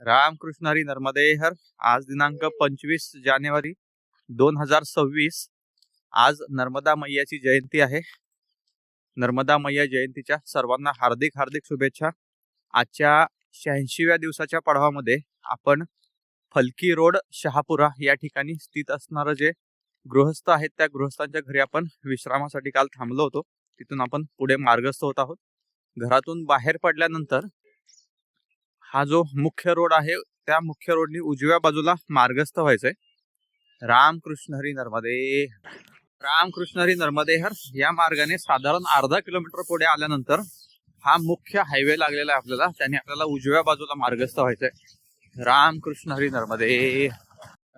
रामकृष्ण हरी नर्मदे हर। आज दिनांक 25 जानेवारी 2026। आज नर्मदा मैयाची जयंती आहे। नर्मदा मैया जयंतीच्या सर्वांना हार्दिक हार्दिक शुभेच्छा। आजच्या 86व्या दिवसाच्या पडावामध्ये आपण फलकी रोड शहापुरा या ठिकाणी स्थित असणारे जे गृहस्थ आहेत त्या गृहस्थांच्या घरी आपण विश्रामासाठी काल थांबलो होतो। तिथून आपण पुढे मार्गस्थ होत आहोत। घरातून बाहेर पडल्यानंतर हा जो मुख्य रोड आहे त्या मुख्य रोडनी उजव्या बाजूला मार्गस्थ व्हायचंय। रामकृष्ण हरी नर्मदे, रामकृष्ण हरी नर्मदे हर या मार्गाने साधारण अर्धा किलोमीटर पुढे आल्यानंतर हा मुख्य हायवे लागलेला आहे आपल्याला। त्याने आपल्याला उजव्या बाजूला मार्गस्थ व्हायचंय। रामकृष्ण हरी नर्मदे,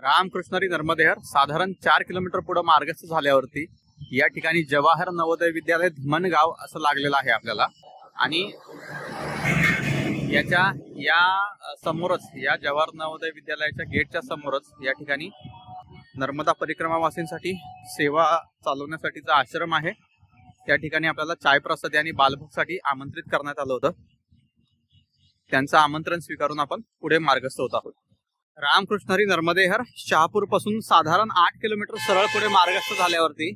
रामकृष्ण हरी नर्मदे हर। साधारण 4 किलोमीटर पुढे मार्गस्थ झाल्यावरती या ठिकाणी जवाहर नवोदय विद्यालय धीमनगाव असं लागलेलं आहे आपल्याला। आणि याच्या या समोरच या जवाहर नवोदय विद्यालयाच्या गेटच्या समोरच या ठिकाणी नर्मदा परिक्रमा वासींसाठी सेवा चालवण्यासाठीचा आश्रम आहे। त्या ठिकाणी आपल्याला चाय प्रसाद आणि बालभोगसाठी आमंत्रित करण्यात आलं होतं। त्यांचं आमंत्रण स्वीकारून आपण पुढे मार्गस्थ होत आहोत। रामकृष्ण हरी नर्मदे हर। शहापूर पासून साधारण 8 किलोमीटर सरळ पुढे मार्गस्थ झाल्यावरती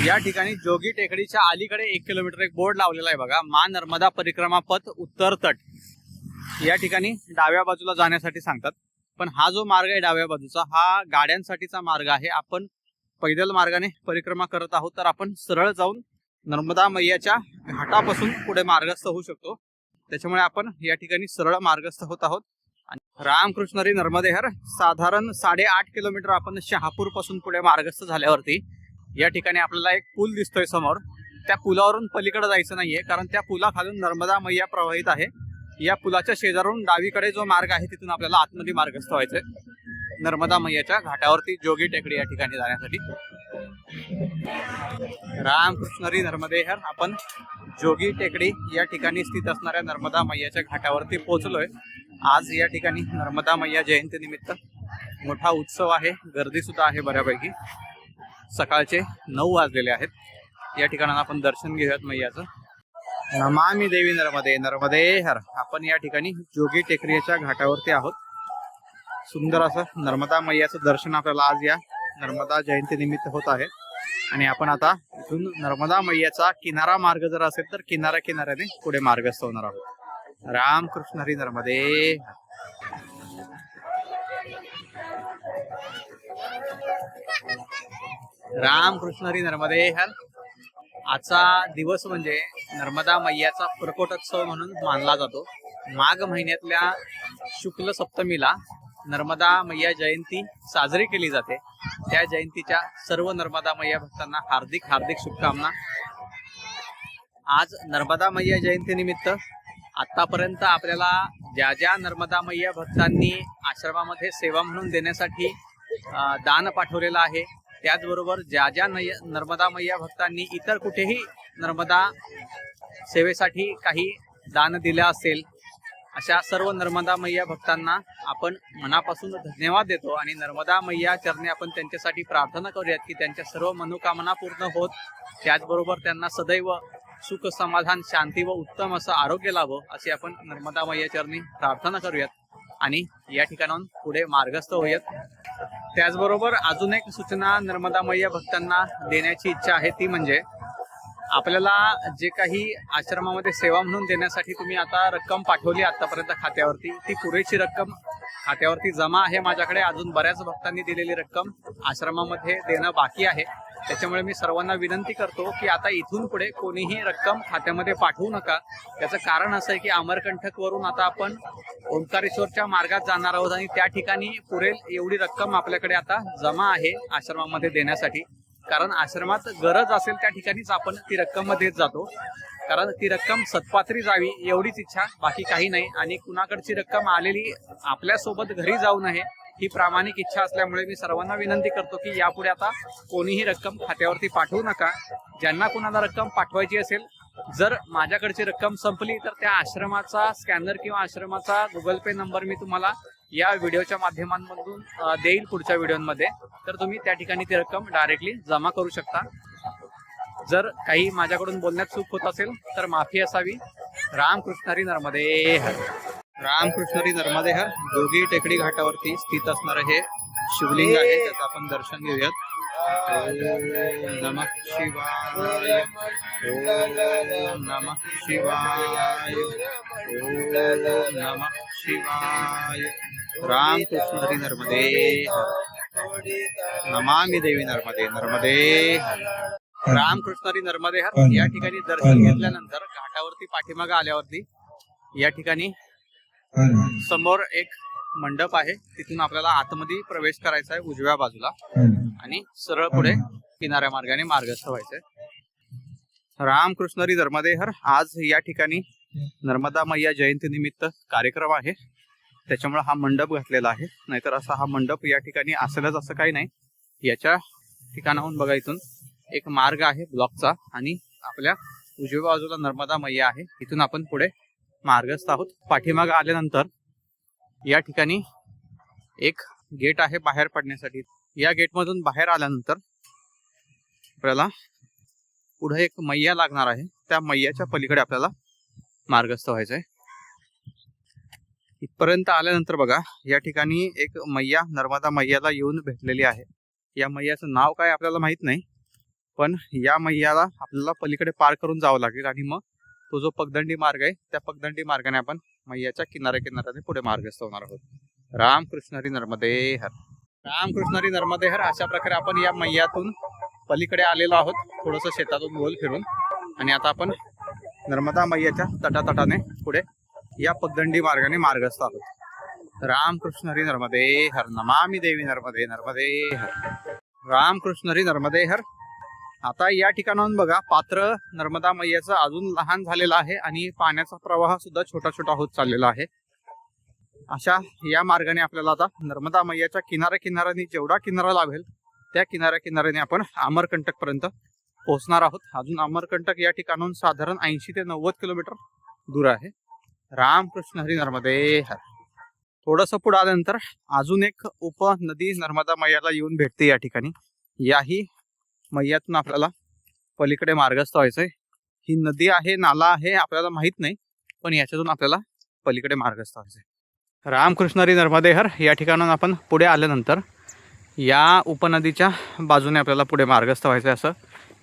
या ठिकाणी जोगी टेकडीच्या अलीकडे 1 किलोमीटर एक बोर्ड लावलेला आहे बघा, मा नर्मदा परिक्रमा पथ उत्तर तट। या ठिकाणी डाव्या बाजूला जाण्यासाठी सांगतात, पण हा जो मार्ग आहे डाव्या बाजूचा हा गाड्यांसाठीचा मार्ग आहे। आपण पैदल मार्गाने परिक्रमा करत आहोत तर आपण सरळ जाऊन नर्मदा मैयाच्या घाटापासून पुढे मार्गस्थ होऊ शकतो। त्याच्यामुळे आपण या ठिकाणी सरळ मार्गस्थ होत आहोत। रामकृष्ण हरी नर्मदे हर। साधारण 8.5 किलोमीटर आपण शहापूर पासून पुढे मार्गस्थ झाल्यावरती या ठिकाणी आपल्याला एक पूल दिसतोय समोर। त्या पुलावरून पलीकडे जायचं नाहीये, कारण त्या पुलाखालून नर्मदा मैया प्रवाहित आहे। या पुलाच्या शेजारून डावीकडे जो मार्ग आहे तिथून आपल्याला आतमध्ये मार्गस्थ व्हायचंय नर्मदा मैयाच्या घाटावरती जोगी टेकडी या ठिकाणी जाण्यासाठी। रामकृष्ण हरी नर्मदे हर। आपण जोगी टेकडी या ठिकाणी स्थित असणाऱ्या नर्मदा मैयाच्या घाटावरती पोहोचलोय। आज या ठिकाणी नर्मदा मैया जयंती निमित्त मोठा उत्सव आहे, गर्दी सुद्धा आहे बऱ्यापैकी। सकाळचे 9 वाजलेले आहेत। या ठिकाणी आपण दर्शन घेऊयात मैयाचं। नमामि देवी नर्मदे, नर्मदे हर। आपण या ठिकाणी जोगी टेकडीच्या घाटावरती आहोत। सुंदर असं नर्मदा मैयाचं दर्शन आपल्याला आज या नर्मदा जयंती निमित्त होत आहे। आणि आपण आता इथून नर्मदा मैयाचा किनारा मार्ग जर असेल तर किनाऱ्याने पुढे मार्गस्थ होणार आहोत। रामकृष्ण हरी नर्मदे। रामकृष्ण हरी नर्मदे हर। आजचा दिवस म्हणजे नर्मदा मैयाचा प्रकटोत्सव म्हणून मानला जातो। माघ महिन्यातल्या शुक्ल सप्तमीला नर्मदा मैया जयंती साजरी केली जाते। त्या जयंतीच्या सर्व नर्मदा मैया भक्तांना हार्दिक हार्दिक शुभकामना। आज नर्मदा मैया जयंती निमित्त आतापर्यंत आपल्याला ज्या ज्या नर्मदा मैया भक्तांनी आश्रमामध्ये सेवा म्हणून देण्यासाठी दान पाठवलेलं आहे, त्याचबरोबर ज्या ज्या नर्मदा मैया भक्तांनी इतर कुठेही नर्मदा सेवेसाठी काही दान दिले असेल, अशा सर्व नर्मदा मैया भक्तांना आपण मनापासून धन्यवाद देतो। आणि नर्मदा मैया चरणी आपण त्यांच्यासाठी प्रार्थना करूयात की त्यांच्या सर्व मनोकामना पूर्ण होत, त्याचबरोबर त्यांना सदैव सुख समाधान शांती व उत्तम असं आरोग्य लाभो अशी आपण नर्मदा मैया चरणी प्रार्थना करूयात आणि या ठिकाणाहून पुढे मार्गस्थ होऊयात। त्याचबरोबर अजून एक सूचना नर्मदा मैया भक्तांना देण्याची इच्छा आहे, ती म्हणजे आपल्याला जे काही आश्रमामध्ये सेवा म्हणून देण्यासाठी तुम्ही आता रक्कम पाठवली आतापर्यंत खात्यावरती, ती पुरेशी रक्कम खात्यावरती जमा आहे माझ्याकडे। अजून बऱ्याच भक्तांनी दिलेली रक्कम आश्रमामध्ये देणं बाकी आहे। त्याच्यामुळे मी सर्वांना विनंती करतो की आता इथून पुढे कोणीही रक्कम खात्यामध्ये पाठवू नका। त्याचं कारण असं आहे की अमरकंटक वरून आता आपण ओंकारेश्वरच्या मार्गात जाणार आहोत आणि त्या ठिकाणी पुरेल एवढी रक्कम आपल्याकडे आता जमा आहे आश्रमामध्ये देण्यासाठी। कारण आश्रमात गरज असेल त्या ठिकाणीच आपण ती रक्कम देत जातो, कारण ती रक्कम सत्पात्री जावी एवढीच इच्छा, बाकी काही नाही। आणि कुणाकडची रक्कम आलेली आपल्यासोबत घरी जाऊ नये ही प्रामाणिक इच्छा असल्यामुळे मी सर्वांना विनंती करतो की यापुढे आता कोणीही रक्कम खात्यावरती पाठवू नका। ज्यांना कुणाला रक्कम पाठवायची असेल, जर माझ्याकडची रक्कम संपली तर त्या आश्रमाचा स्कॅनर किंवा आश्रमाचा गुगल पे नंबर मी तुम्हाला या व्हिडिओच्या माध्यमांमधून देईल पुढच्या व्हिडिओमध्ये, तर तुम्ही त्या ठिकाणी ती रक्कम डायरेक्टली जमा करू शकता। जर काही माझ्याकडून बोलण्यात चूक होत असेल तर माफी असावी। रामकृष्ण हरी नर्मदे हर। रामकृष्ण हरी नर्मदे हर जोगी टेकडी घाटावरती स्थित असणारं हे शिवलिंग आहे, त्याचं आपण दर्शन घेऊयात. ओम नमः शिवाय, ओम नमः शिवाय, ओम नमः शिवाय. रामकृष्ण हरी नर्मदे हर. नमामि देवी नर्मदे नर्मदे हर. रामकृष्ण हरी नर्मदे हर. या ठिकाणी दर्शन घेतल्यानंतर घाटावरती पाठीमागे आल्यावरती या ठिकाणी समोर एक मंडप आहे, तिथून आपल्याला आतमध्ये प्रवेश करायचा आहे उजव्या बाजूला आणि सरळ पुढे किनाऱ्या मार्गाने मार्गस्थ व्हायचंय. रामकृष्ण हरी नर्मदे हर. आज या ठिकाणी नर्मदा मैया जयंती निमित्त कार्यक्रम आहे, त्याच्यामुळे हा मंडप घातलेला आहे. नाहीतर असा हा मंडप या ठिकाणी असेलच असं काही नाही. याच्या ठिकाणाहून बघा, इथून एक मार्ग आहे ब्लॉकचा आणि आपल्या उजव्या बाजूला नर्मदा मैया आहे, इथून आपण पुढे मार्गस्थ आहोत. पाठीमागे आल्यानंतर या ठिकाणी एक गेट आहे बाहेर पडण्यासाठी. या गेटमधून बाहेर आल्यानंतर आपल्याला पुढे एक मैया लागणार आहे, त्या मैयाच्या पलीकडे आपल्याला मार्गस्थ व्हायचंय. इथपर्यंत आल्यानंतर बघा, या ठिकाणी एक मैया नर्मदा मैयाला येऊन भेटलेली आहे. या मैयाचं नाव काय आपल्याला माहित नाही, पण या मैयाला आपल्याला पलीकडे पार करून जावं लागेल आणि मग तो जो पगदंडी मार्ग आहे त्या पगदंडी मार्गाने आपण मैयाच्या किनाऱ्याने पुढे मार्गस्थ होणार आहोत. रामकृष्ण हरी नर्मदे हर. रामकृष्ण हरी नर्मदे हर. अशा प्रकारे आपण या मैयातून पलीकडे आलेलो आहोत, थोडंसं शेतातून गोल फिरून, आणि आता आपण नर्मदा मैयाच्या तटातटाने पुढे या पगदंडी मार्गाने मार्गस्थ आहोत. रामकृष्ण हरी नर्मदे हर. नमामि देवी नर्मदे नर्मदे हर. रामकृष्ण हरी नर्मदे हर. आता या ठिकाणाहून बघा, पात्र नर्मदा मैयाचं अजून लहान झालेलं आहे आणि पाण्याचा प्रवाह सुद्धा छोटा छोटा होत चाललेला आहे. अशा या मार्गाने आपल्याला आता नर्मदा मैयाच्या किनाऱ्याने जेवढा किनारा लाभेल त्या किनाऱ्याने आपण अमरकंटक पर्यंत पोहोचणार आहोत. अजून अमरकंटक या ठिकाणाहून साधारण 80 ते 90 किलोमीटर दूर आहे. रामकृष्ण हरी नर्मदे हर. थोडंसं पुढे आल्यानंतर अजून एक उपनदी नर्मदा मैयाला येऊन भेटते या ठिकाणी. याही मैयातून आपल्याला पलीकडे मार्गस्थ व्हायचंय. ही नदी आहे, नाला आहे, आपल्याला माहित नाही, पण याच्यातून आपल्याला पलीकडे मार्गस्थ व्हायचंय. रामकृष्ण हरी नर्मदे हर. या ठिकाणाहून आपण पुढे आल्यानंतर या उपनदीच्या बाजूने आपल्याला पुढे मार्गस्थ व्हायचंय असं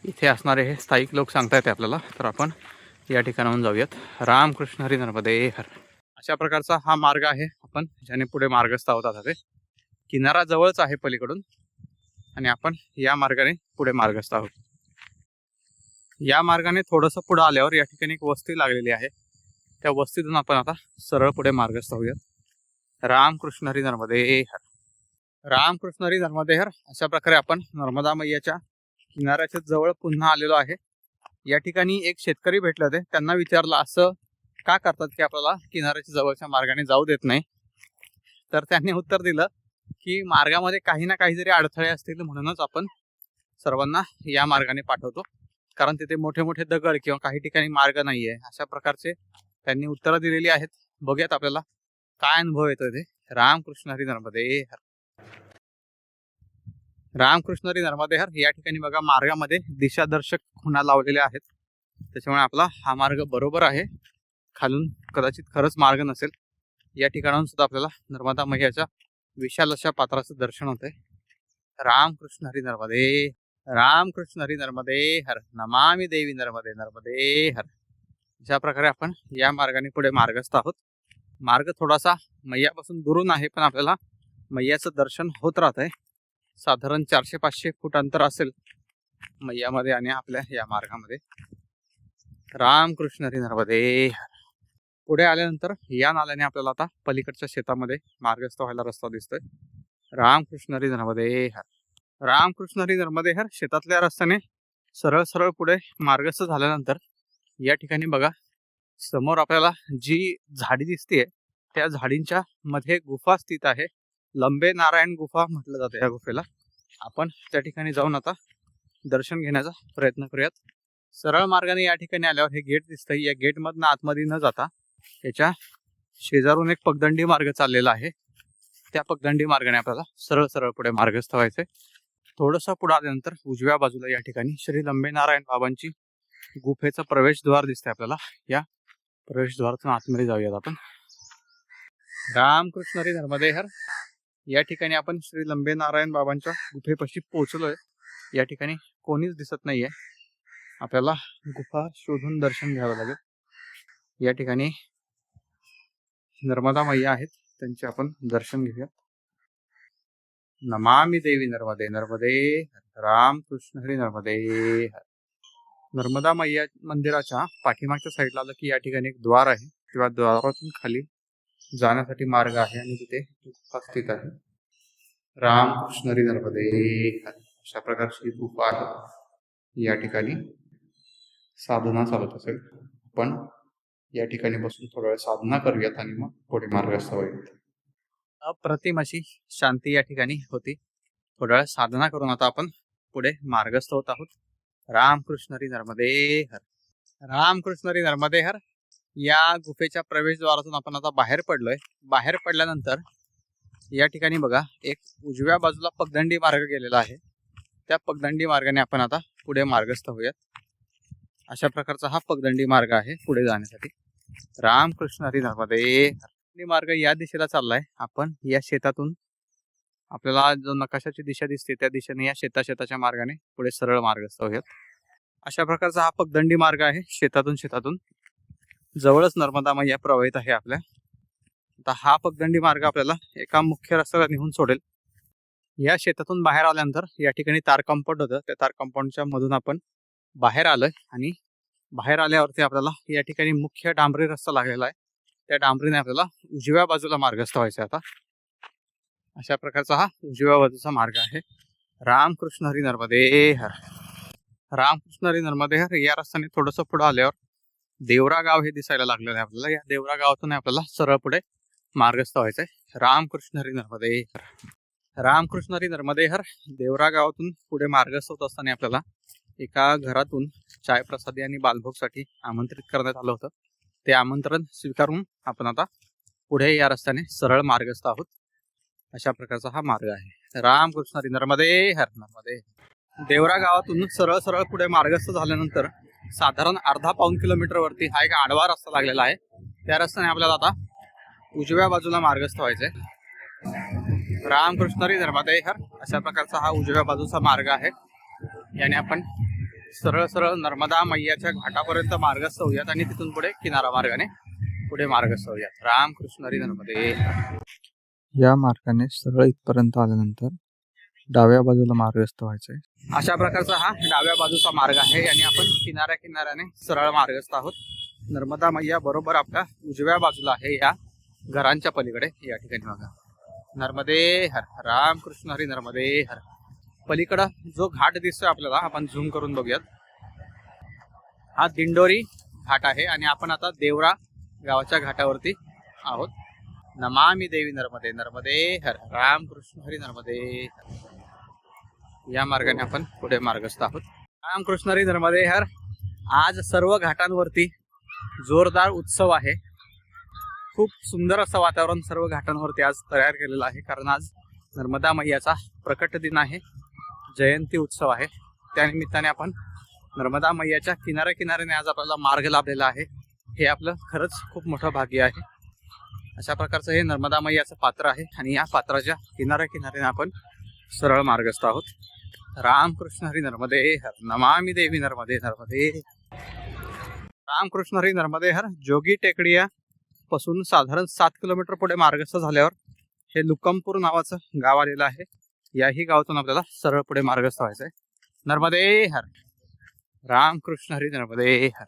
इथे असणारे हे स्थायिक लोक सांगतायत आपल्याला. तर आपण या ठिकाणाहून जाऊयात. रामकृष्ण हरी नर्मदे हर. अशा प्रकारचा हा मार्ग आहे, आपण ज्याने पुढे मार्गस्थ आहोत. आता ते किनारा जवळच आहे पलीकडून आणि आपण या मार्गाने पुढे मार्गस्थ आहोत. या मार्गाने थोडंसं पुढे आल्यावर या ठिकाणी एक वस्ती लागलेली आहे, त्या वस्तीतून आपण आता सरळ पुढे मार्गस्थ होऊयात. रामकृष्ण हरी नर्मदे हर. रामकृष्ण हरी नर्मदे हर. अशा प्रकारे आपण नर्मदा मैयाच्या किनाऱ्याच्या जवळ पुन्हा आलेलो आहे. या ठिकाणी एक शेतकरी भेटले होते, त्यांना विचारलं असं का करतात की आपल्याला किनाऱ्याच्या जवळच्या मार्गाने जाऊ देत नाही. तर त्यांनी उत्तर दिलं की मार्गामध्ये काही ना काहीतरी अडथळे असतील म्हणूनच आपण सर्वांना या मार्गाने पाठवतो, कारण तिथे मोठे मोठे दगड किंवा काही ठिकाणी मार्ग नाहीये. अशा प्रकारचे त्यांनी उत्तरं दिलेली आहेत. बघूयात आपल्याला काय अनुभव येतोय ते. रामकृष्ण हरी नर्मदे हर. रामकृष्ण हरी नर्मदे हर. या ठिकाणी बघा, मार्गामध्ये दिशादर्शक खुणा लावलेल्या आहेत, त्याच्यामुळे आपला हा मार्ग बरोबर आहे. खालून कदाचित खरंच मार्ग नसेल. या ठिकाणाहून सुद्धा आपल्याला नर्मदा मैयाच्या विशाल अशा पात्राचं दर्शन होतंय. रामकृष्ण हरी नर्मदे. रामकृष्ण हरी नर्मदे हर. नमामि देवी नर्मदे नर्मदे हर. अशा प्रकारे आपण या मार्गाने पुढे मार्गस्थ आहोत. मार्ग थोडासा मैयापासून दुरून आहे, पण आपल्याला मैयाचं दर्शन होत राहत आहे. साधारण 400-500 फूट अंतर असेल मैयामध्ये आणि आपल्या या मार्गामध्ये. रामकृष्ण हरी नर्मदे हर. पुढे आल्यानंतर या नाल्याने आपल्याला आता पलीकडच्या शेतामध्ये मार्गस्थ व्हायला रस्ता दिसतोय. रामकृष्ण हरी नर्मदे हर. रामकृष्ण हरी नर्मदे हर. शेतातल्या रस्त्याने सरळ सरळ पुढे मार्गस्थ झाल्यानंतर या ठिकाणी बघा, समोर आपल्याला जी झाडी दिसते त्या झाडींच्या मध्ये गुफा स्थित आहे. लंबे नारायण गुफा म्हटलं जातं या गुफेला. आपण त्या ठिकाणी जाऊन आता दर्शन घेण्याचा प्रयत्न करूयात. सरळ मार्गाने या ठिकाणी आल्यावर हे गेट दिसतंय. या गेट मधनं आतमध्ये न जाता याच्या शेजारून एक पगदंडी मार्ग चाललेला आहे. त्या पगदंडी मार्गाने आपल्याला सरळ सरळ पुढे मार्गस्थ व्हायचंय. थोडंसं पुढे आल्यानंतर उजव्या बाजूला या ठिकाणी श्री लंबे नारायण बाबांची गुफेचा प्रवेशद्वार दिसतंय आपल्याला. या प्रवेशद्वारातून आतमध्ये जाऊयात आपण. रामकृष्ण हरी नर्मदे हर. या ठिकाणी आपण श्री लंबे नारायण बाबांच्या गुफेपाशी पोहोचलोय. या ठिकाणी कोणीच दिसत नाहीये. आपल्याला गुफा शोधून दर्शन घ्यावं लागेल. या ठिकाणी नर्मदा मैया आहेत, त्यांचे आपण दर्शन घेऊया. नमामि देवी नर्मदे नर्मदे हर. रामकृष्ण हरी नर्मदे हर. नर्मदा मैया मंदिराच्या पाठीमागच्या साईडला आलं की या ठिकाणी एक द्वार आहे. किंवा द्वारातून खाली जाण्यासाठी मार्ग आहे आणि तिथे गुफा स्थित आहे. रामकृष्ण हरी नर्मदे हर. अशा प्रकारची गुफा आहे. या ठिकाणी साधना चालत असेल. आपण या ठिकाणी बसून थोडा वेळ साधना करूयात आणि मग पुढे मार्गस्थ होईल. अप्रतिम अशी शांती या ठिकाणी होती. थोडा वेळ साधना करून आता आपण पुढे मार्गस्थ होत आहोत. रामकृष्ण हरी नर्मदे हर. रामकृष्ण हरी नर्मदे हर. या गुफेच्या प्रवेशद्वारातून आपण आता बाहेर पडलोय. बाहेर पडल्यानंतर या ठिकाणी बघा एक उजव्या बाजूला पगदंडी मार्ग गेलेला आहे. त्या पगदंडी मार्गाने आपण आता पुढे मार्गस्थ होऊयात. अशा प्रकारचा हा पगदंडी मार्ग आहे पुढे जाण्यासाठी. रामकृष्ण हरी नर्मदे हर. मार्ग या दिशेला चाललाय. आपण या शेतातून आपल्याला जो नकाशाची दिशा दिसते त्या दिशेने या शेताच्या मार्गाने पुढे सरळ मार्गस्थ होऊयात. अशा प्रकारचा हा पगदंडी मार्ग आहे. शेतातून जवळच नर्मदा मैया प्रवाहित आहे आपल्या. आता हा पगदंडी मार्ग आपल्याला एका मुख्य रस्त्याला नेऊन सोडेल. या शेतातून बाहेर आल्यानंतर या ठिकाणी तार कंपाऊंड होतं. त्या तार कंपाऊंडच्या मधून आपण बाहेर आलोय आणि बाहेर आल्यावरती आपल्याला या ठिकाणी मुख्य डांबरी रस्ता लागलेला आहे. त्या डांबरीने आपल्याला उजव्या बाजूला मार्गस्थ व्हायचं आता. अशा प्रकारचा हा उजव्या बाजूचा मार्ग आहे. रामकृष्ण हरी नर्मदे हर. रामकृष्ण हरी नर्मदे हर. या रस्त्याने थोडस पुढे आल्यावर देवरा गाव हे दिसायला लागलेलं आहे आपल्याला. या देवरा गावातून आपल्याला सरळ पुढे मार्गस्थ व्हायचंय. रामकृष्ण हरी नर्मदे हर. रामकृष्ण हरी नर्मदे हर. देवरा गावातून पुढे मार्गस्थ होत असताना आपल्याला एका घरातून चाय प्रसादी आणि बालभोगसाठी आमंत्रित करण्यात आलं होतं. ते आमंत्रण स्वीकारून आपण आता पुढे या रस्त्याने सरळ मार्गस्थ आहोत. अशा प्रकारचा हा मार्ग आहे. रामकृष्ण हरी नर्मदे हर. नर्मदे. देवरा गावातून सरळ पुढे मार्गस्थ झाल्यानंतर साधारण अर्धा-पाऊण किलोमीटर वरती हा एक आडवा रस्ता लागलेला आहे. त्या रस्त्याने आपल्याला आता उजव्या बाजूला मार्गस्थ व्हायचंय. रामकृष्ण हरी नर्मदे हर. अशा प्रकारचा हा उजव्या बाजूचा मार्ग आहे. याने आपण सरळ नर्मदा मैयाच्या घाटापर्यंत मार्गस्थ होऊयात आणि तिथून पुढे किनारा मार्गाने पुढे मार्गस्थ होऊयात. रामकृष्ण हरी नर्मदे. या मार्गाने सरळ इथपर्यंत आल्यानंतर डाव्या बाजूला मार्गस्थ व्हायचंय. अशा प्रकारचा हा डाव्या बाजूचा मार्ग आहे. याने आपण किनाऱ्याने सरळ मार्गस्थ आहोत. नर्मदा मैया बरोबर आपल्या उजव्या बाजूला आहे. या घरांच्या पलीकडे या ठिकाणी बघा. नर्मदे हर. रामकृष्ण हरी नर्मदे हर. पलीकडं जो घाट दिसतोय आपल्याला आपण झूम करून बघूयात. हा दिंडोरी घाट आहे आणि आपण आता देवरा गावाच्या घाटावरती आहोत. नमामि देवी नर्मदे नर्मदे हर. रामकृष्ण हरी नर्मदे हर. या मार्गाने आपण पुढे मार्गस्थ आहोत. रामकृष्ण हरी नर्मदे हर. आज सर्व घाटांवरती जोरदार उत्सव आहे. खूप सुंदर असं वातावरण सर्व घाटांवरती आज तयार केलेलं आहे. कारण आज नर्मदा मैयाचा प्रकट दिन आहे. जयंती उत्सव आहे. त्यानिमित्ताने आपण नर्मदा मैयाच्या किनाऱ्याने आज आपल्याला मार्ग लाभलेला आहे. हे आपलं खरंच खूप मोठं भाग्य आहे. अशा प्रकारचं हे नर्मदा मैयाचं पात्र आहे आणि या पात्राच्या किनाऱ्याने आपण सरळ मार्गस्थ आहोत. रामकृष्ण हरी नर्मदे हर. नमामि देवी नर्मदे नर्मदे. रामकृष्ण हरी नर्मदे हर. जोगी टेकडिया पासून साधारण 7 किलोमीटर पुढे मार्गस्थ झाल्यावर हे लुकमपूर नावाचं गाव आलेलं आहे. याही गावातून आपल्याला सरळ पुढे मार्गस्थ व्हायचंय. नर्मदे हर. रामकृष्ण हरी नर्मदे हर.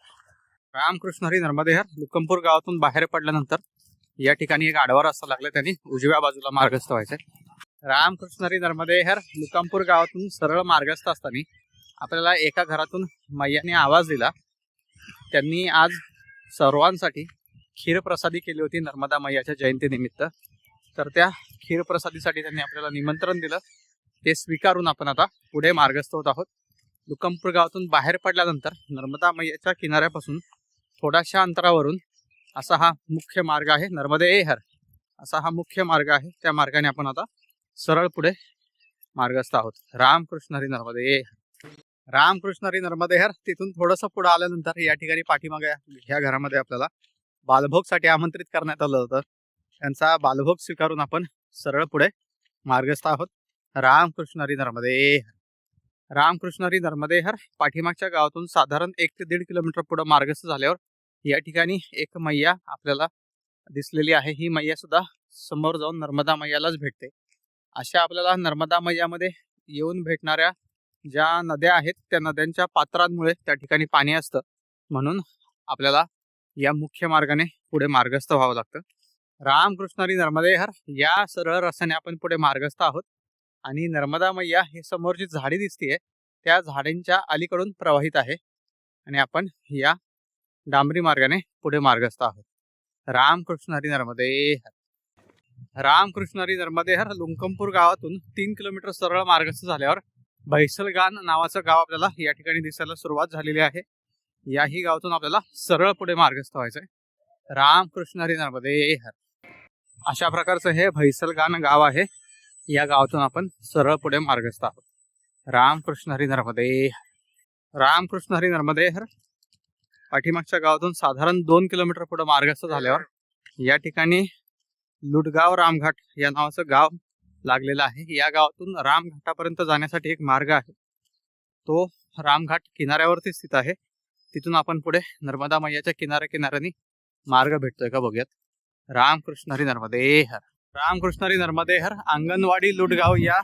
रामकृष्ण हरी नर्मदे हर. लुकमपूर गावातून बाहेर पडल्यानंतर या ठिकाणी एक आडवा रस्ता लागला. त्यांनी उजव्या बाजूला मार्गस्थ व्हायचंय. रामकृष्ण हरी नर्मदे हर. लुकमपूर गावातून सरळ मार्गस्थ असताना आपल्याला एका घरातून मैयाने आवाज दिला. त्यांनी आज सर्वांसाठी खीरप्रसादी केली होती नर्मदा मैयाच्या जयंतीनिमित्त. तर त्या खीरप्रसादीसाठी त्यांनी आपल्याला निमंत्रण दिलं. ते स्वीकारून आपण आता पुढे मार्गस्थ होत आहोत. लुकमपूर गावातून बाहेर पडल्यानंतर नर्मदा मैयाच्या किनाऱ्यापासून थोड्याशा अंतरावरून असा हा मुख्य मार्ग आहे. नर्मदे हर असा हा मुख्य मार्ग आहे. त्या मार्गाने आपण आता सरळ पुढे मार्गस्थ आहोत. रामकृष्ण हरी नर्मदे हर. रामकृष्ण हरी नर्मदे हर. तिथून थोडंसं पुढे आल्यानंतर या ठिकाणी पाठीमागे ह्या घरामध्ये आपल्याला बालभोगसाठी आमंत्रित करण्यात आलं होतं. यांचा बालभोग स्वीकारून आपण सरळ पुढे मार्गस्थ आहोत. रामकृष्ण हरी नर्मदे हर. रामकृष्ण हरी नर्मदे हर. पाठीमागच्या गावातून साधारण 1 ते 1.5 किलोमीटर पुढे मार्गस्थ झाल्यावर या ठिकाणी एक मैया आपल्याला दिसलेली आहे. ही मैया सुद्धा समोर जाऊन नर्मदा मैयालाच भेटते. अशा आपल्याला नर्मदा मैयामध्ये येऊन भेटणाऱ्या ज्या नद्या आहेत त्या नद्यांच्या पात्रांमुळे त्या ठिकाणी पाणी असतं, म्हणून आपल्याला या मुख्य मार्गाने पुढे मार्गस्थ व्हावं लागतं. रामकृष्ण हरी नर्मदे हर. या सरळ रस्त्याने आपण पुढे मार्गस्थ आहोत आणि नर्मदा मैया हे समोर जी झाडी दिसतीये त्या झाडींच्या अलीकडून प्रवाहित आहे आणि आपण या डांबरी मार्गाने पुढे मार्गस्थ आहोत. रामकृष्ण हरी नर्मदे हर. रामकृष्ण हरी नर्मदे हर. लुंकमपूर गावातून 3 किलोमीटर सरळ मार्गस्थ झाल्यावर भैसलगान नावाचं गाव आपल्याला या ठिकाणी दिसायला सुरुवात झालेली आहे. याही गावातून आपल्याला सरळ पुढे मार्गस्थ व्हायचंय. रामकृष्ण हरी नर्मदे हर. अशा प्रकारचं हे भैसलगान गाव आहे. या गावातून आपण सरळ पुढे मार्गस्थ आहोत. रामकृष्ण हरी नर्मदे हर. रामकृष्ण हरी नर्मदे हर. पाठीमागच्या गावातून साधारण 2 किलोमीटर पुढे मार्गस्थ झाल्यावर या ठिकाणी लुटगाव रामघाट या नावाचं गाव लागलेलं आहे. या गावातून रामघाटापर्यंत जाण्यासाठी एक मार्ग आहे. तो रामघाट किनाऱ्यावरती स्थित आहे. तिथून आपण पुढे नर्मदा मैयाच्या किनाऱ्यानी मार्ग भेटतोय का बघूयात. रामकृष्ण हरी नर्मदे हर. रामकृष्ण हरी नर्मदे हर. अंगणवाडी लुटगाव या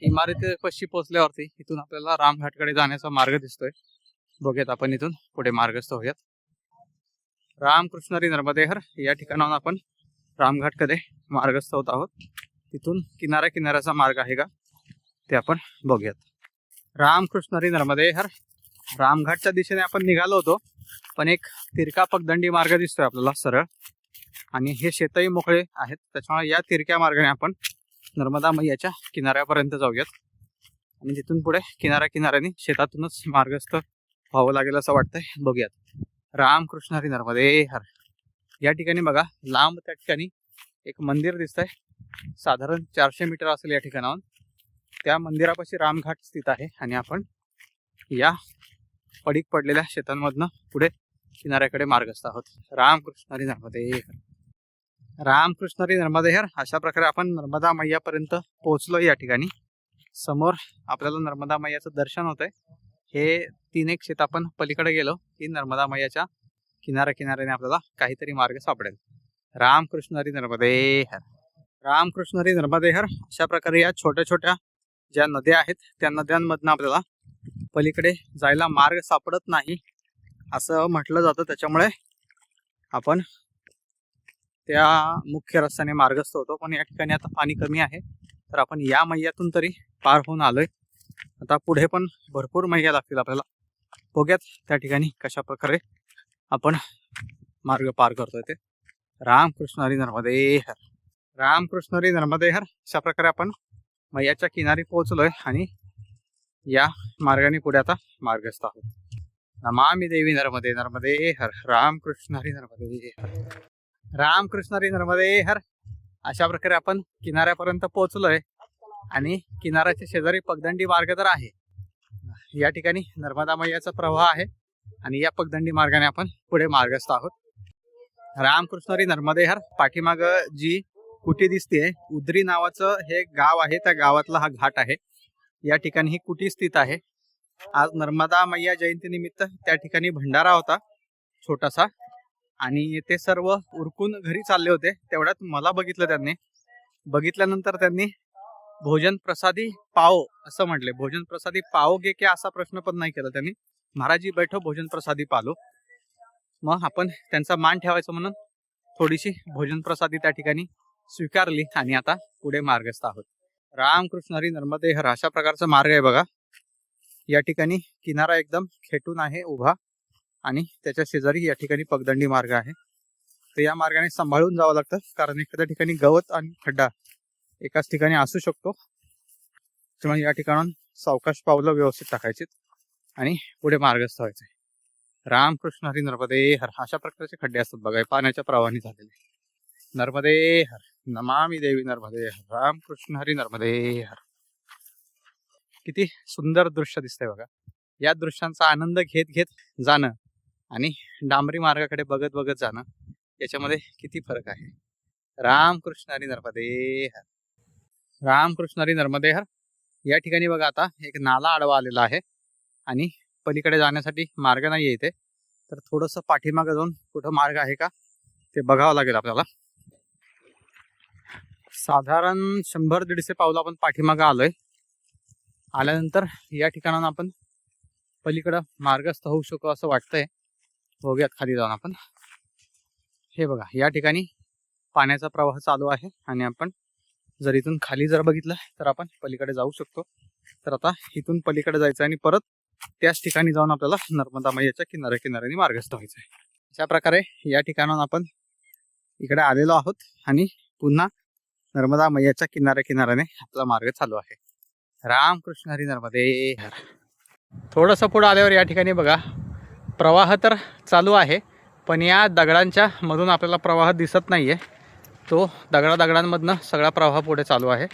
इमारतीपाशी पोहोचल्यावरती इथून आपल्याला रामघाटकडे जाण्याचा मार्ग दिसतोय. बघूयात आपण इथून पुढे मार्गस्थ होऊयात. रामकृष्ण हरी नर्मदे हर. या ठिकाणाहून आपण रामघाटकडे मार्गस्थ होत आहोत. तिथून किनाऱ्याचा मार्ग आहे का ते आपण बघूयात. रामकृष्ण हरी नर्मदे हर. रामघाटच्या दिशेने आपण निघालो होतो, पण एक तिरका पगदंडी मार्ग दिसतोय आपल्याला सरळ, आणि हे शेतही मोकळे आहेत. त्याच्यामुळे या तिरक्या मार्गाने आपण नर्मदा मैयाच्या किनाऱ्यापर्यंत जाऊयात आणि तिथून पुढे किनाऱ्याने शेतातूनच मार्गस्थ व्हावं लागेल असं वाटतंय. बघूयात. रामकृष्ण हरी नर्मदे हर. या ठिकाणी बघा लांब त्या ठिकाणी एक मंदिर दिसतंय. साधारण 400 मीटर असेल या ठिकाणाहून. त्या मंदिरापाशी रामघाट स्थित आहे आणि आपण या पडीक पडलेल्या शेतांमधनं पुढे किनाऱ्याकडे मार्गस्थ आहोत. रामकृष्ण हरी नर्मदे हर. रामकृष्ण हरी नर्मदे हर. अशा प्रकारे आपण नर्मदा मैयापर्यंत पोहोचलो. या ठिकाणी समोर आपल्याला नर्मदा मैयाचं दर्शन होतंय. हे 3-1 शेत आपण पलीकडे गेलो की नर्मदा मैयाच्या किनाऱ्याने आपल्याला काहीतरी मार्ग सापडेल. रामकृष्ण हरी नर्मदे हर. रामकृष्ण हरी नर्मदे हर. अशा प्रकारे या छोट्या छोट्या ज्या नद्या आहेत त्या नद्यांमधनं आपल्याला पलीकडे जायला मार्ग सापडत नाही असं म्हटलं जातं. त्याच्यामुळे आपण त्या मुख्य रस्त्याने मार्गस्थ होतो. पण या ठिकाणी आता पाणी कमी आहे, तर आपण या मैयातून तरी पार होऊन आलोय. आता पुढे पण भरपूर मैया लागतील आपल्याला. बघूयात त्या ठिकाणी कशा प्रकारे आपण मार्ग पार करतोय ते. रामकृष्ण हरी नर्मदे हर. रामकृष्ण हरी नर्मदे हर. अशा प्रकारे आपण मैयाच्या किनारी पोहोचलोय आणि या मार्गाने पुढे आता मार्गस्थ आहोत. नमामि देवी नर्मदे नर्मदे हर. रामकृष्ण हरी नर्मदे हर. रामकृष्ण हरी नर्मदे हर. अशा प्रकारे आपण किनाऱ्यापर्यंत पोहोचलोय आणि किनाऱ्याच्या शेजारी पगदंडी मार्ग तर आहे. या ठिकाणी नर्मदा मैयाचा प्रवाह आहे आणि या पगदंडी मार्गाने आपण पुढे मार्गस्थ आहोत. रामकृष्ण हरी नर्मदे हर. पाठीमाग जी कुटी दिसते, उदरी नावाचं हे गाव आहे. त्या गावातला हा घाट आहे. या ठिकाणी ही कुटी स्थित आहे. आज नर्मदा मैया जयंती निमित्त त्या ठिकाणी भंडारा होता छोटासा, आणि ते सर्व उरकून घरी चालले होते. तेवढ्यात मला बघितलं त्यांनी. बघितल्यानंतर त्यांनी भोजन प्रसादी पाओ असं म्हटले. भोजन प्रसादी पाओगे क्या असा प्रश्न पण नाही केला त्यांनी. महाराजी बैठो भोजन प्रसादी पालो. मग आपण त्यांचा मान ठेवायचं म्हणून थोडीशी भोजन प्रसादी त्या ठिकाणी स्वीकारली आणि आता पुढे मार्गस्थ आहोत. रामकृष्ण हरी नर्मदे हर. अशा प्रकारचा मार्ग आहे बघा. या ठिकाणी किनारा एकदम खेटून आहे उभा आणि त्याच्या शेजारी या ठिकाणी पगदंडी मार्ग आहे. तर या मार्गाने सांभाळून जावं लागतं, कारण एखाद्या ठिकाणी गवत आणि खड्डा एकाच ठिकाणी असू शकतो. त्यामुळे या ठिकाणून सावकाश पावलं व्यवस्थित टाकायची आणि पुढे मार्गस्थ व्हायचे. रामकृष्ण हरी नर्मदे हर. अशा प्रकारचे खड्डे असतात बघा, पाण्याच्या प्रवाहाने झालेले. नर्मदे हर. नमामि देवी नर्मदे हर. रामकृष्ण हरी नर्मदे हर. किती सुंदर दृश्य दिसतंय बघा. या दृश्यांचा आनंद घेत घेत जाणं आणि डांबरी मार्गाकडे बघत बघत जाणं, याच्यामध्ये किती फरक आहे. रामकृष्ण हरी नर्मदे हर. रामकृष्ण हरी नर्मदे हर. या ठिकाणी बघा आता एक नाला आडवा आलेला आहे आणि पलीकडे जाण्यासाठी मार्ग नाहीये इथे. तर थोडंसं पाठीमागे जाऊन कुठं मार्ग आहे का ते बघावं लागेल आपल्याला. साधारण 100-150 पावलं आपण पाठीमागे आलोय. आल्यानंतर या ठिकाणाहून आपण पलीकडं मार्गस्थ होऊ शकतो असं वाटतंय. बघूयात खाली जाऊन आपण. हे बघा या ठिकाणी पाण्याचा प्रवाह चालू आहे आणि आपण जर इथून खाली जर बघितलं तर आपण पलीकडे जाऊ शकतो. तर आता इथून पलीकडे जायचं आणि परत त्याच ठिकाणी जाऊन आपल्याला नर्मदा मैयाच्या किनाऱ्याने मार्गस्थ व्हायचं आहे. अशा प्रकारे या ठिकाणाहून आपण इकडे आलेलो आहोत आणि पुन्हा नर्मदा मैयाच्या किनाऱ्याने आपला मार्ग चालू आहे. रामकृष्ण हरी नर्मदे हर. थोडंसं पुढे आल्यावर या ठिकाणी बघा प्रवाह तर चालू आहे, पण या दगडांच्या मधून आपल्याला प्रवाह दिसत नाहीये. तो दगडांमधनं सगळा प्रवाह पुढे चालू आहे.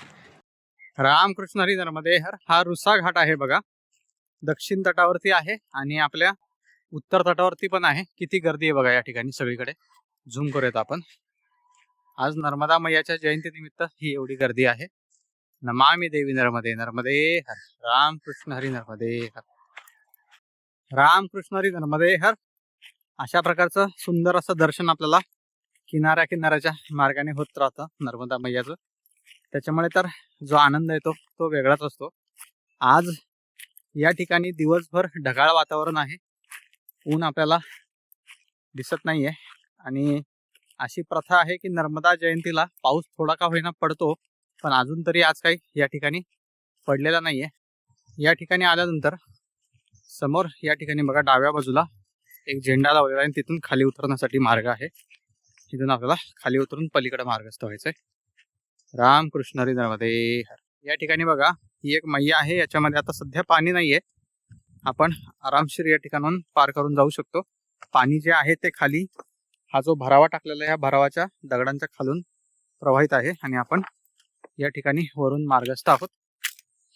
रामकृष्ण हरी नर्मदे हर. हा रुसा घाट आहे बघा. दक्षिण तटावरती आहे आणि आपल्या उत्तर तटावरती पण आहे. किती गर्दी आहे बघा या ठिकाणी सगळीकडे. झूम करूयात आपण. आज नर्मदा मैयाच्या जयंतीनिमित्त ही एवढी गर्दी आहे. नमामि देवी नर्मदे नर्मदे हर. रामकृष्ण हरी नर्मदे हर. रामकृष्ण हरी नर्मदे हर. अशा प्रकारचं सुंदर असं दर्शन आपल्याला किनाऱ्याच्या मार्गाने होत राहतं नर्मदा मैयाचं. त्याच्यामुळे तर जो आनंद येतो तो वेगळाच असतो. आज या ठिकाणी दिवसभर ढगाळ वातावरण आहे. ऊन आपल्याला दिसत नाहीये आणि अशी प्रथा आहे की नर्मदा जयंतीला पाऊस थोडा का होईना पडतो, पण अजून तरी आज काही या ठिकाणी पडलेला नाहीये. या ठिकाणी आल्यानंतर समोर या ठिकाणी बघा डाव्या बाजूला एक झेंडा लावलेला आहे. तिथून खाली उतरण्यासाठी मार्ग आहे. तिथून आपल्याला खाली उतरून पलीकडे मार्गस्थ व्हायचंय. रामकृष्ण हरी नर्मदे हर. या ठिकाणी बघा ही एक मैया आहे. याच्यामध्ये आता सध्या पाणी नाहीये. आपण आरामशीर या ठिकाणाहून पार करून जाऊ शकतो. पाणी जे आहे ते खाली हा जो भरावा टाकलेला आहे, ह्या भरावाच्या दगडांच्या खालून प्रवाहित आहे आणि आपण या ठिकाणी वरून मार्गस्थ आहोत.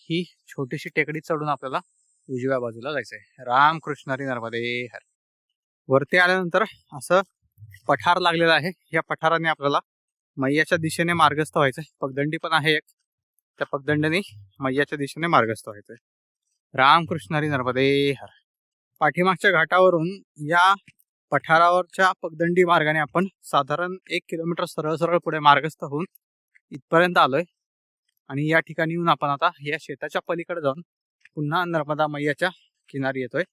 ही छोटीशी टेकडी चढून आपल्याला उजव्या बाजूला जायचंय. रामकृष्ण हरी नर्मदे हर. वरती आल्यानंतर असं पठार लागलेला आहे. या पठाराने आपल्याला मैयाच्या दिशेने मार्गस्थ व्हायचंय. पगदंडी पण आहे एक. त्या पगदंडीने मैयाच्या दिशेने मार्गस्थ व्हायचंय. रामकृष्ण हरी नर्मदे हर. पाठीमागच्या घाटावरून या पठारावरच्या पगदंडी मार्गाने आपण साधारण 1 किलोमीटर सरळ पुढे मार्गस्थ होऊन इथपर्यंत आलोय आणि या ठिकाणी येऊन आपण आता या शेताच्या पलीकडे जाऊन पुन्हा नर्मदा मैयाच्या किनारी येतोय.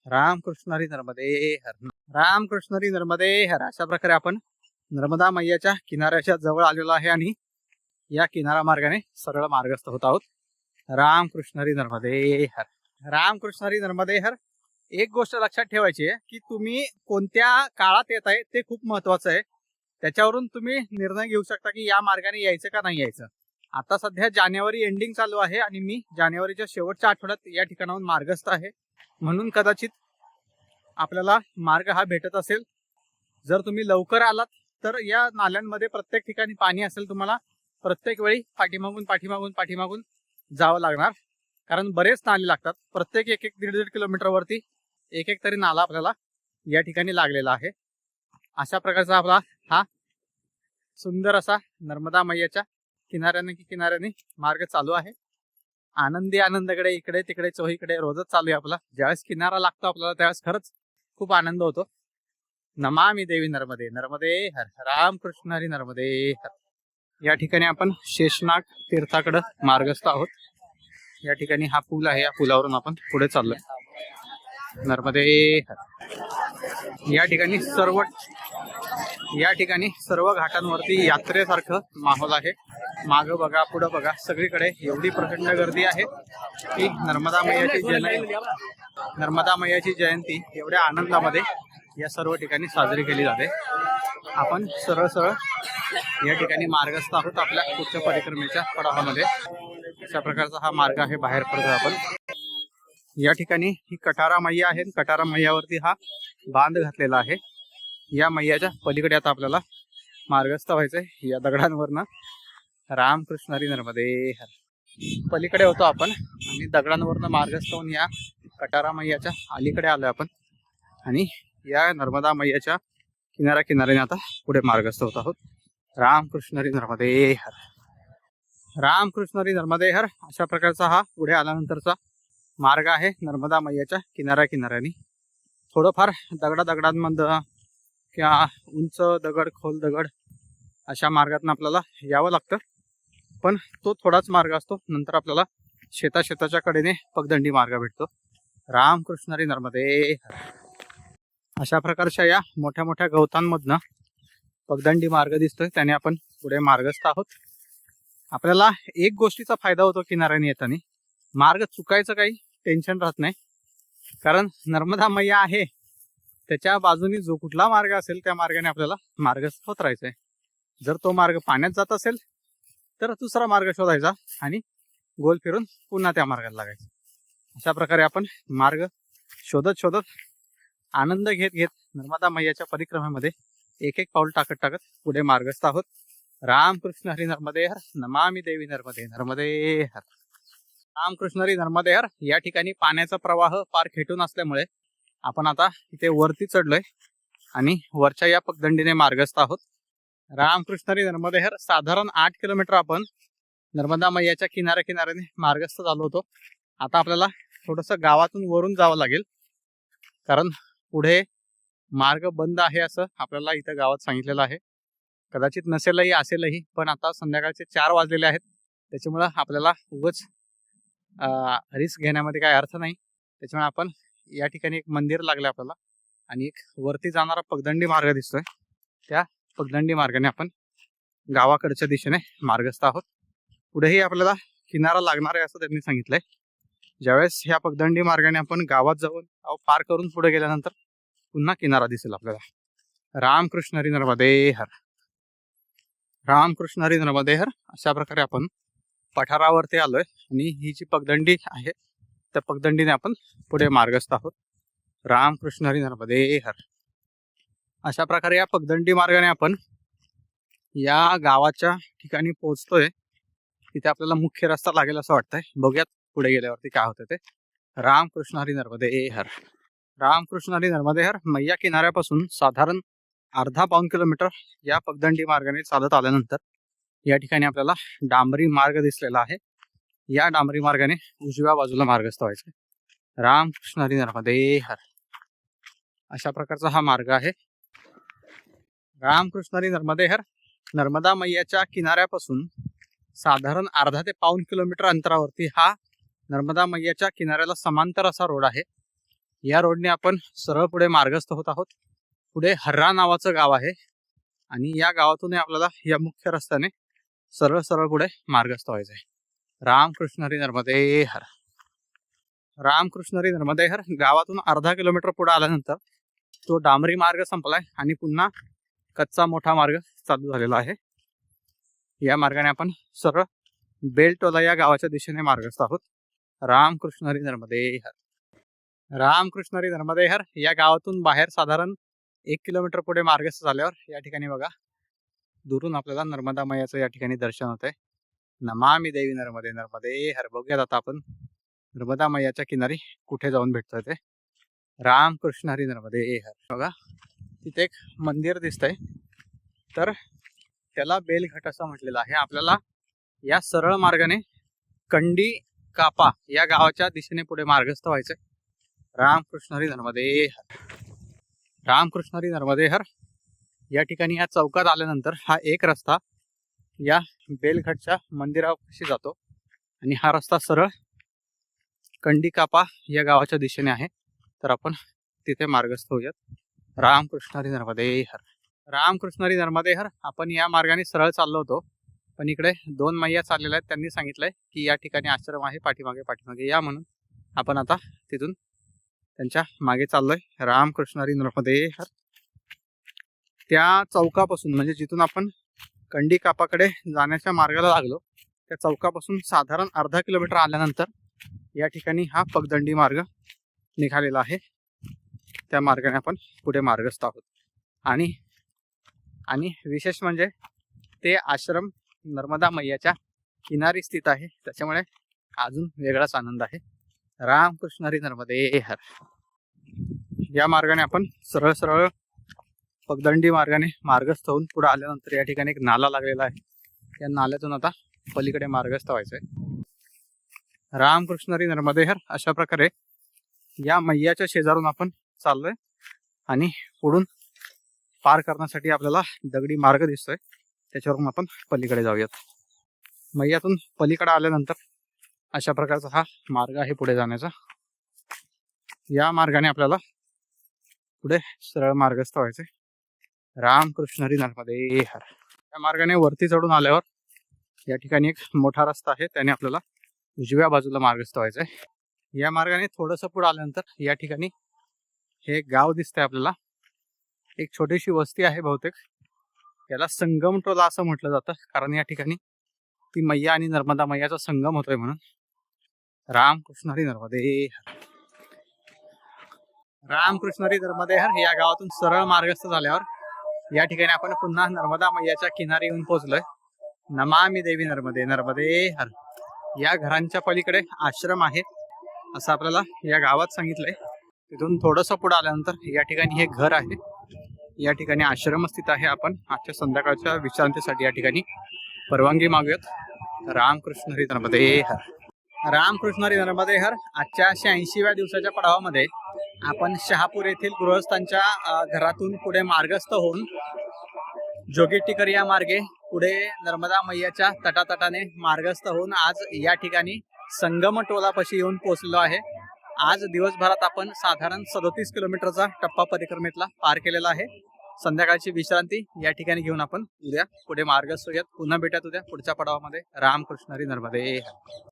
रामकृष्ण हरी नर्मदे हर. रामकृष्ण हरी नर्मदे हर. अशा प्रकारे आपण नर्मदा मैयाच्या किनाऱ्याच्या जवळ आलेलो आहे आणि या किनारा मार्गाने सरळ मार्गस्थ होत आहोत. रामकृष्ण हरी नर्मदे हर. रामकृष्ण हरी नर्मदे हर. एक गोष्ट लक्षात ठेवायची आहे की तुम्ही कोणत्या काळात येत आहे ते खूप महत्वाचं आहे. त्याच्यावरून तुम्ही निर्णय घेऊ शकता की या मार्गाने यायचं का नाही यायचं. आता सध्या जानेवारी एंडिंग चालू आहे आणि मी जानेवारीच्या शेवटच्या आठवड्यात या ठिकाणाहून मार्गस्थ आहे, म्हणून कदाचित आपल्याला मार्ग हा भेटत असेल. जर तुम्ही लवकर आलात तर या नाल्यांमध्ये प्रत्येक ठिकाणी पाणी असेल. तुम्हाला प्रत्येक वेळी पाठीमागून जावं लागणार, कारण बरेच नाले लागतात. प्रत्येक 1-1, 1.5 किलोमीटर वरती एक तरी नाला आपल्याला या ठिकाणी लागलेला आहे. अशा प्रकारचा आपला हा सुंदर असा नर्मदा मैयाच्या किनाऱ्याने मार्ग चालू आहे. आनंदकडे इकडे तिकडे चोहीकडे रोजच चालू आहे आपला. ज्यावेळेस किनारा लागतो आपल्याला त्यावेळेस खरंच खूप आनंद होतो. नमामि देवी नर्मदे नर्मदे हर. रामकृष्ण हरी नर्मदे हर. या ठिकाणी आपण शेषनाग तीर्थाकडे मार्गस्थ आहोत. या ठिकाणी हा पूल आहे. या पुलावरून आपण पुढे चाललोय. नर्मदे हर. या ठिकाणी सर्व घाटांवरती यात्रेसारखं माहोल आहे. मागं बघा, पुढं बघा, सगळीकडे एवढी प्रचंड गर्दी आहे की नर्मदा मैयाची जयंती एवढ्या आनंदामध्ये या सर्व ठिकाणी साजरी केली जाते. आपण सरळ या ठिकाणी मार्गस्थ आहोत आपल्या पुढच्या परिक्रमेच्या पडावामध्ये. अशा प्रकारचा हा मार्ग आहे. बाहेर पडतो आपण. या ठिकाणी ही कटारा मैया आहे. कटारा मैयावरती हा बांध घातलेला आहे. या मैयाच्या पलीकडे आता आपल्याला मार्गस्थ व्हायचंय या दगडांवरनं. रामकृष्ण हरी नर्मदे हर. पलीकडे होतो आपण आणि दगडांवरनं मार्गस्थ होऊन या कटारा मैयाच्या अलीकडे आलोय आपण आणि या नर्मदा मैयाच्या किनाऱ्याने आता पुढे मार्गस्थ होत आहोत. रामकृष्ण हरी नर्मदे हर. रामकृष्ण हरी नर्मदे हर. अशा प्रकारचा हा पुढे आल्यानंतरचा मार्ग आहे नर्मदा मैयाच्या किनाऱ्याने. थोडंफार दगडांमधून किंवा उंच दगड खोल दगड अशा मार्गातून आपल्याला यावं लागतं, पण तो थोडाच मार्ग असतो. नंतर आपल्याला शेताच्या कडेने पगदंडी मार्ग भेटतो. रामकृष्ण हरी नर्मदे हर. अशा प्रकारच्या या मोठ्या मोठ्या गवतांमधनं पगदंडी मार्ग दिसतोय, त्याने आपण पुढे मार्गस्थ आहोत. आपल्याला एक गोष्टीचा फायदा होतो किनाऱ्याने येताना, मार्ग चुकायचं काही टेन्शन राहत नाही, कारण नर्मदा मैया आहे त्याच्या बाजूनी जो कुठला मार्ग असेल त्या मार्गाने आपल्याला मार्गस्थ होत राहायचंय. जर तो मार्ग पाण्यात जात असेल तर दुसरा मार्ग शोधायचा आणि गोल फिरून पुन्हा त्या मार्गाला लागायचं. अशा प्रकारे आपण मार्ग शोधत आनंद घेत नर्मदा मैयाच्या परिक्रमेमध्ये एक पाऊल टाकत पुढे मार्गस्थ आहोत. रामकृष्ण हरी नर्मदे हर. नमामि देवी नर्मदे नर्मदे हर. रामकृष्ण हरी नर्मदे हर. या ठिकाणी पाण्याचा प्रवाह फार खेटून असल्यामुळे आपण आता इथे वरती चढलोय आणि वरच्या या पगदंडीने मार्गस्थ आहोत. रामकृष्ण हरी नर्मदे हर. साधारण 8 किलोमीटर आपण नर्मदा मैयाच्या किनाऱ्याने मार्गस्थ झालो होतो. आता आपल्याला थोडस गावातून वरून जावं लागेल, कारण पुढे मार्ग बंद आहे असं आपल्याला इथं गावात सांगितलेलं आहे. कदाचित नसेलही असेलही, पण आता संध्याकाळचे 4 वाजलेले आहेत, त्याच्यामुळं आपल्याला उगाच रिस्क घेण्यामध्ये काही अर्थ नाही. त्याच्यामुळे आपण या ठिकाणी एक मंदिर लागले आपल्याला आणि एक वरती जाणारा पगदंडी मार्ग दिसतोय, त्या पगदंडी मार्गाने आपण गावाकडच्या दिशेने मार्गस्थ आहोत. पुढेही आपल्याला किनारा लागणार आहे असं त्यांनी सांगितलंय. ज्यावेळेस ह्या पगदंडी मार्गाने आपण गावात जाऊन पार करून पुढे गेल्यानंतर पुन्हा किनारा दिसेल आपल्याला. रामकृष्ण हरी नर्मदे हर. रामकृष्ण हरी नर्मदे हर. अशा प्रकारे आपण पठारावरती आलोय आणि ही जी पगदंडी आहे त्या पगदंडीने आपण पुढे मार्गस्थ आहोत. रामकृष्ण हरी नर्मदे हर. अशा प्रकारे या पगदंडी मार्गाने आपण या गावाच्या ठिकाणी पोहोचतोय. तिथे आपल्याला मुख्य रस्ता लागेल असं वाटतंय. बघूयात पुढे गेल्यावरती काय होतं ते. रामकृष्ण हरी नर्मदे हर. रामकृष्ण हरी नर्मदे हर. मैया किनाऱ्यापासून साधारण अर्धा-पाऊण किलोमीटर या पगदंडी मार्गाने चालत आल्यानंतर या ठिकाणी आपल्याला डांबरी मार्ग दिसलेला आहे. या डांबरी मार्गाने उजव्या बाजूला मार्गस्थ व्हायचे. रामकृष्ण हरी नर्मदे हर. अशा प्रकारचा हा मार्ग आहे. रामकृष्ण हरी नर्मदे हर. नर्मदा मैयाच्या किनाऱ्यापासून साधारण अर्धा ते पाऊण किलोमीटर अंतरावरती हा नर्मदा मैयाच्या किनाऱ्याला समांतर असा रोड आहे. या रोडने आपण सरळ पुढे मार्गस्थ होत आहोत. पुढे हर्रा नावाचं गाव आहे आणि या गावातून आपल्याला या मुख्य रस्त्याने सरळ पुढे मार्गस्थ व्हायचं आहे. रामकृष्ण हरी नर्मदे हर. रामकृष्ण हरी नर्मदे हर. गावातून अर्धा किलोमीटर पुढे आल्यानंतर तो डांबरी मार्ग संपलाय आणि पुन्हा कच्चा मोठा मार्ग चालू झालेला आहे. या मार्गाने आपण सरळ बेलटोला या गावाच्या दिशेने मार्गस्थ आहोत. रामकृष्ण हरी नर्मदे हर. रामकृष्ण हरी नर्मदे हर. या गावातून बाहेर साधारण 1 किलोमीटर पुढे मार्गस्थ झाल्यावर या ठिकाणी बघा दुरून आपल्याला नर्मदा मैयाचं या ठिकाणी दर्शन होतंय. नमामि देवी नर्मदे नर्मदे हर. बघूयात आता आपण नर्मदा मैयाच्या किनारी कुठे जाऊन भेटतोय ते. रामकृष्ण हरी नर्मदे हर. बघा तिथे एक मंदिर दिसतंय, तर त्याला बेलघाट असं म्हटलेलं आहे. आपल्याला या सरळ मार्गाने कंडी कापा या गावाच्या दिशेने पुढे मार्गस्थ व्हायचंय. रामकृष्ण हरी नर्मदे हर. रामकृष्ण हरी नर्मदे हर. या ठिकाणी या चौकात आल्यानंतर हा एक रस्ता या बेलघाटच्या मंदिरापाशी जातो आणि हा रस्ता सरळ कंडी कापा या गावाच्या दिशेने आहे. तर आपण तिथे मार्गस्थ होऊयात. रामकृष्ण हरी नर्मदे हर. रामकृष्ण हरी नर्मदे हर. आपण या मार्गाने सरळ चाललो होतो, पण इकडे 2 मैया चाललेल्या आहेत. त्यांनी सांगितलंय की या ठिकाणी आश्रम आहे, पाठीमागे या म्हणून आपण आता तिथून त्यांच्या मागे चाललोय. रामकृष्ण हरी नर्मदे हर. त्या चौकापासून म्हणजे जिथून आपण कंडी कापाकडे जाण्याच्या मार्गाला लागलो त्या चौकापासून साधारण अर्धा किलोमीटर आल्यानंतर या ठिकाणी हा पगदंडी मार्ग निघालेला आहे. त्या मार्गाने आपण पुढे मार्गस्थ आहोत. आणि विशेष म्हणजे ते आश्रम नर्मदा मैयाच्या किनारी स्थित आहे, त्याच्यामुळे अजून वेगळाच आनंद आहे. रामकृष्ण हरी नर्मदे हर. या मार्गाने आपण सरळ पगदंडी मार्गाने मार्गस्थ होऊन पुढे आल्यानंतर या ठिकाणी एक नाला लागलेला आहे. या नाल्यातून आता पलीकडे मार्गस्थ व्हायचंय. रामकृष्ण हरी नर्मदे हर. अशा प्रकारे या मैयाच्या शेजारून आपण चाललोय आणि पुढून पार करण्यासाठी आपल्याला दगडी मार्ग दिसतोय. त्याच्यावरून आपण पलीकडे जाऊयात. मैयातून पलीकडे आल्यानंतर अशा प्रकारचा हा मार्ग आहे पुढे जाण्याचा. या मार्गाने आपल्याला पुढे सरळ मार्गस्थ व्हायचंय. रामकृष्ण हरी नर्मदे हर. या मार्गाने वरती चढून आल्यावर या ठिकाणी एक मोठा रस्ता आहे, त्याने आपल्याला उजव्या बाजूला मार्गस्थ व्हायचंय. या मार्गाने थोडंसं पुढे आल्यानंतर या ठिकाणी हे गाव दिसतंय आपल्याला. एक छोटीशी वस्ती आहे. बहुतेक याला संगम टोला असं म्हटलं जातं, कारण या ठिकाणी ती मैया आणि नर्मदा मैयाचा संगम होतोय म्हणून. रामकृष्ण हरी नर्मदे हर. रामकृष्ण हरी नर्मदे हर. या गावातून सरळ मार्गस्थ झाल्यावर या ठिकाणी आपण पुन्हा नर्मदा मैयाच्या किनारी येऊन पोहोचलोय. नमामि देवी नर्मदे नर्मदे हर. या घरांच्या पलीकडे आश्रम आहे असं आपल्याला या गावात सांगितलंय. तिथून थोडंसं पुढे आल्यानंतर या ठिकाणी हे घर आहे. या ठिकाणी आश्रम स्थित आहे. आपण आजच्या संध्याकाळच्या विश्रांतीसाठी या ठिकाणी परवानगी मागूयात. रामकृष्ण हरी नर्मदे हर. रामकृष्ण हरी नर्मदे हर. आजच्या 86व्या दिवसाच्या पडावामध्ये आपण शहापूर येथील गृहस्थांच्या घरातून पुढे मार्गस्थ होऊन जोगेटीकर या मार्गे पुढे नर्मदा मैयाच्या तटातटाने मार्गस्थ होऊन आज या ठिकाणी संगम टोलापाशी येऊन पोहोचलो आहे. आज दिवसभरात आपण साधारण 37 किलोमीटरचा टप्पा परिक्रमेतला पार केलेला आहे. संध्याकाळची विश्रांती या ठिकाणी घेऊन आपण उद्या पुढे मार्गस्थ होऊयात. पुन्हा भेटूयात उद्या पुढच्या पडावामध्ये. रामकृष्ण हरी नर्मदे हर.